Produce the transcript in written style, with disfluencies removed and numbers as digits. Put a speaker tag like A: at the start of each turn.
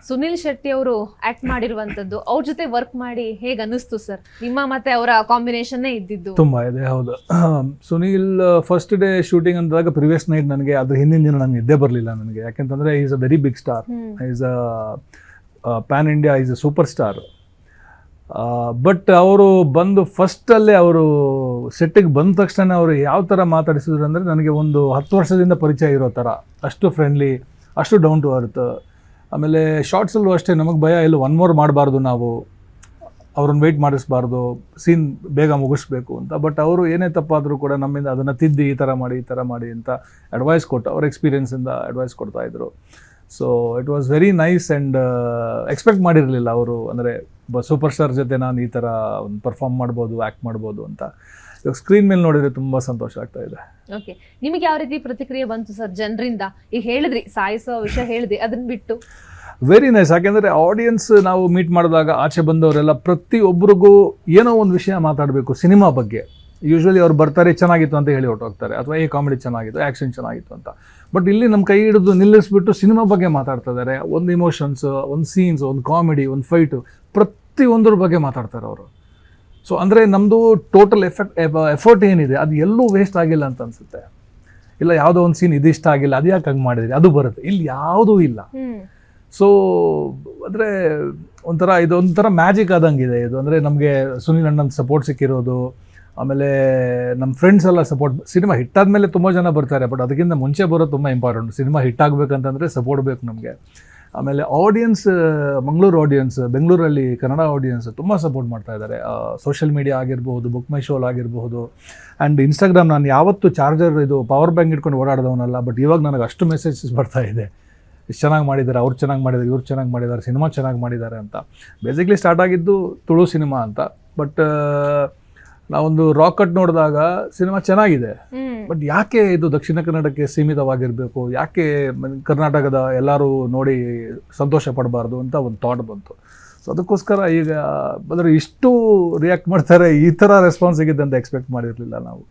A: ಸುನಿಲ್ ಶೆಟ್ಟಿ ಅವರು ಆಕ್ಟ್ ಮಾಡಿರುವಂತದ್ದು, ಅವ್ರ ಜೊತೆ ವರ್ಕ್ ಮಾಡಿ ಹೇಗೆ ಅನಿಸ್ತು ಸರ್? ನಿಮ್ಮ ಮತ್ತೆ ಅವರ ಕಾಂಬಿನೇಷನ್ನೇ ಇದ್ದಿದ್ದು
B: ತುಂಬ ಇದೆ, ಹೌದು. ಸುನೀಲ್ ಫಸ್ಟ್ ಡೇ ಶೂಟಿಂಗ್ ಅಂದಾಗ ಪ್ರಿವಿಯಸ್ ನೈಟ್ ನನಗೆ ಅದ್ರ ಹಿಂದಿನ ದಿನ ನನಗೆ ನಿದ್ದೆ ಬರಲಿಲ್ಲ ನನಗೆ. ಯಾಕೆಂತಂದರೆ is a very big star, is a pan India, is a super star. But ಅವರು ಬಂದು ಫಸ್ಟಲ್ಲೇ ಅವರು ಸೆಟ್ಟಿಗೆ ಬಂದ ತಕ್ಷಣ ಅವರು ಯಾವ ಥರ ಮಾತಾಡಿಸಿದ್ರು ಅಂದರೆ ನನಗೆ ಒಂದು 10 ವರ್ಷದಿಂದ ಪರಿಚಯ ಇರೋ ಥರ, ಅಷ್ಟು ಫ್ರೆಂಡ್ಲಿ, ಅಷ್ಟು ಡೌನ್ ಟು ಅರ್ತ್. ಆಮೇಲೆ ಶಾರ್ಟ್ಸಲ್ಲೂ ಅಷ್ಟೇ ನಮಗೆ ಭಯ ಇಲ್ಲ, 1 more ಮಾಡಬಾರ್ದು, ನಾವು ಅವ್ರನ್ನ ವೆಯ್ಟ್ ಮಾಡಿಸ್ಬಾರ್ದು, ಸೀನ್ ಬೇಗ ಮುಗಿಸ್ಬೇಕು ಅಂತ. ಬಟ್ ಅವರು ಏನೇ ತಪ್ಪಾದರೂ ಕೂಡ ನಮ್ಮಿಂದ ಅದನ್ನು ತಿದ್ದಿ ಈ ಥರ ಮಾಡಿ ಅಂತ ಅಡ್ವೈಸ್ ಕೊಟ್ಟು, ಅವ್ರ ಎಕ್ಸ್ಪೀರಿಯನ್ಸಿಂದ ಅಡ್ವೈಸ್ ಕೊಡ್ತಾಯಿದ್ರು. So it was very nice and expect ಮಾಡಿರಲಿಲ್ಲ ಅವರು, ಅಂದರೆ ಸೂಪರ್ ಸ್ಟಾರ್ ಜೊತೆ ನಾನು ಈ ಥರ ಒಂದು ಪರ್ಫಾರ್ಮ್ ಮಾಡ್ಬೋದು, ಆ್ಯಕ್ಟ್ ಮಾಡ್ಬೋದು ಅಂತ. ಇವಾಗ ಸ್ಕ್ರೀನ್ ಮೇಲೆ ನೋಡಿದರೆ ತುಂಬ ಸಂತೋಷ ಆಗ್ತಾ ಇದೆ.
A: ಓಕೆ, ನಿಮಗೆ ಯಾವ ರೀತಿ ಪ್ರತಿಕ್ರಿಯೆ ಬಂತು ಸರ್ ಜನರಿಂದ? ಈಗ ಹೇಳಿದ್ರಿ ಸಾಯಿಸೋ ವಿಷಯ ಹೇಳಿದ್ರಿ, ಅದನ್ನ ಬಿಟ್ಟು
B: ವೆರಿ ನೈಸ್. ಯಾಕೆಂದರೆ ಆಡಿಯನ್ಸ್ ನಾವು ಮೀಟ್ ಮಾಡಿದಾಗ ಆಚೆ ಬಂದವರೆಲ್ಲ ಪ್ರತಿಯೊಬ್ಬರಿಗೂ ಏನೋ ಒಂದು ವಿಷಯ ಮಾತಾಡಬೇಕು ಸಿನಿಮಾ ಬಗ್ಗೆ. ಯೂಶ್ವಲಿ ಅವ್ರು ಬರ್ತಾರೆ ಚೆನ್ನಾಗಿತ್ತು ಅಂತ ಹೇಳಿ ಹೊರಟೋಗ್ತಾರೆ, ಅಥವಾ ಈ ಕಾಮಿಡಿ ಚೆನ್ನಾಗಿತ್ತು, ಆ್ಯಕ್ಷನ್ ಚೆನ್ನಾಗಿತ್ತು ಅಂತ. ಬಟ್ ಇಲ್ಲಿ ನಮ್ಮ ಕೈ ಹಿಡಿದು ನಿಲ್ಲಿಸ್ಬಿಟ್ಟು ಸಿನಿಮಾ ಬಗ್ಗೆ ಮಾತಾಡ್ತಾ ಇದ್ದಾರೆ. ಒಂದು ಇಮೋಷನ್ಸ್, ಒಂದು ಸೀನ್ಸ್, ಒಂದು ಕಾಮಿಡಿ, ಒಂದು ಫೈಟು, ಪ್ರತಿಯೊಂದ್ರ ಬಗ್ಗೆ ಮಾತಾಡ್ತಾರೆ ಅವರು. ಸೊ ಅಂದರೆ ನಮ್ಮದು ಟೋಟಲ್ ಎಫರ್ಟ್ ಏನಿದೆ ಅದು ಎಲ್ಲೂ ವೇಸ್ಟ್ ಆಗಿಲ್ಲ ಅಂತ ಅನಿಸುತ್ತೆ. ಇಲ್ಲ ಯಾವುದೋ ಒಂದು ಸೀನ್ ಇದಿಷ್ಟ ಆಗಿಲ್ಲ, ಅದು ಯಾಕೆ ಹಂಗೆ ಮಾಡಿದ್ರಿ, ಅದು ಬರುತ್ತೆ, ಇಲ್ಲಿ ಯಾವುದೂ ಇಲ್ಲ. ಸೊ ಅಂದರೆ ಇದೊಂಥರ ಮ್ಯಾಜಿಕ್ ಆದಂಗಿದೆ ಇದು. ಅಂದರೆ ನಮಗೆ ಸುನಿಲ್ ಅಣ್ಣನ ಸಪೋರ್ಟ್ ಸಿಕ್ಕಿರೋದು, ಆಮೇಲೆ ನಮ್ಮ ಫ್ರೆಂಡ್ಸ್ ಎಲ್ಲ ಸಪೋರ್ಟ್. ಸಿನಿಮಾ ಹಿಟ್ಟಾದಮೇಲೆ ತುಂಬ ಜನ ಬರ್ತಾರೆ, ಬಟ್ ಅದಕ್ಕಿಂತ ಮುಂಚೆ ಬರೋದು ತುಂಬ ಇಂಪಾರ್ಟೆಂಟ್. ಸಿನಿಮಾ ಹಿಟ್ ಆಗಬೇಕಂತಂದರೆ ಸಪೋರ್ಟ್ ಬೇಕು ನಮಗೆ. ಆಮೇಲೆ ಆಡಿಯನ್ಸ್, ಮಂಗಳೂರು ಆಡಿಯನ್ಸ್, ಬೆಂಗಳೂರಲ್ಲಿ ಕನ್ನಡ ಆಡಿಯನ್ಸ್ ತುಂಬ ಸಪೋರ್ಟ್ ಮಾಡ್ತಾ ಇದ್ದಾರೆ. ಸೋಷಿಯಲ್ ಮೀಡಿಯಾ ಆಗಿರ್ಬೋದು, ಬುಕ್ ಮೈ ಶೋಲ್ ಆಗಿರ್ಬೋದು, ಆ್ಯಂಡ್ ಇನ್ಸ್ಟಾಗ್ರಾಮ್. ನಾನು ಯಾವತ್ತೂ ಚಾರ್ಜರ್ ಇದು ಪವರ್ ಬ್ಯಾಂಕ್ ಇಟ್ಕೊಂಡು ಓಡಾಡಿದವನಲ್ಲ, ಬಟ್ ಇವಾಗ ನನಗೆ ಅಷ್ಟು ಮೆಸೇಜಸ್ ಬರ್ತಾ ಇದೆ, ಇಷ್ಟು ಚೆನ್ನಾಗಿ ಮಾಡಿದ್ದಾರೆ, ಅವ್ರು ಚೆನ್ನಾಗಿ ಮಾಡಿದ್ದಾರೆ, ಇವ್ರು ಚೆನ್ನಾಗಿ ಮಾಡಿದ್ದಾರೆ, ಸಿನಿಮಾ ಚೆನ್ನಾಗಿ ಮಾಡಿದ್ದಾರೆ ಅಂತ. ಬೇಸಿಕ್ಲಿ ಸ್ಟಾರ್ಟ್ ಆಗಿದ್ದು ತುಳು ಸಿನಿಮಾ ಅಂತ. ಬಟ್ ನಾವೊಂದು ರಾಕೆಟ್ ನೋಡಿದಾಗ ಸಿನಿಮಾ ಚೆನ್ನಾಗಿದೆ, ಬಟ್ ಯಾಕೆ ಇದು ದಕ್ಷಿಣ ಕನ್ನಡಕ್ಕೆ ಸೀಮಿತವಾಗಿರಬೇಕು, ಯಾಕೆ ಕರ್ನಾಟಕದ ಎಲ್ಲರೂ ನೋಡಿ ಸಂತೋಷ ಪಡಬಾರ್ದು ಅಂತ ಒಂದು ಥಾಟ್ ಬಂತು. ಸೊ ಅದಕ್ಕೋಸ್ಕರ ಈಗ ಅಂದರೆ ಇಷ್ಟು ರಿಯಾಕ್ಟ್ ಮಾಡ್ತಾರೆ, ಈ ಥರ ರೆಸ್ಪಾನ್ಸ್ ಸಿಗುತ್ತೆ ಅಂತ ಎಕ್ಸ್ಪೆಕ್ಟ್ ಮಾಡಿರಲಿಲ್ಲ ನಾವು.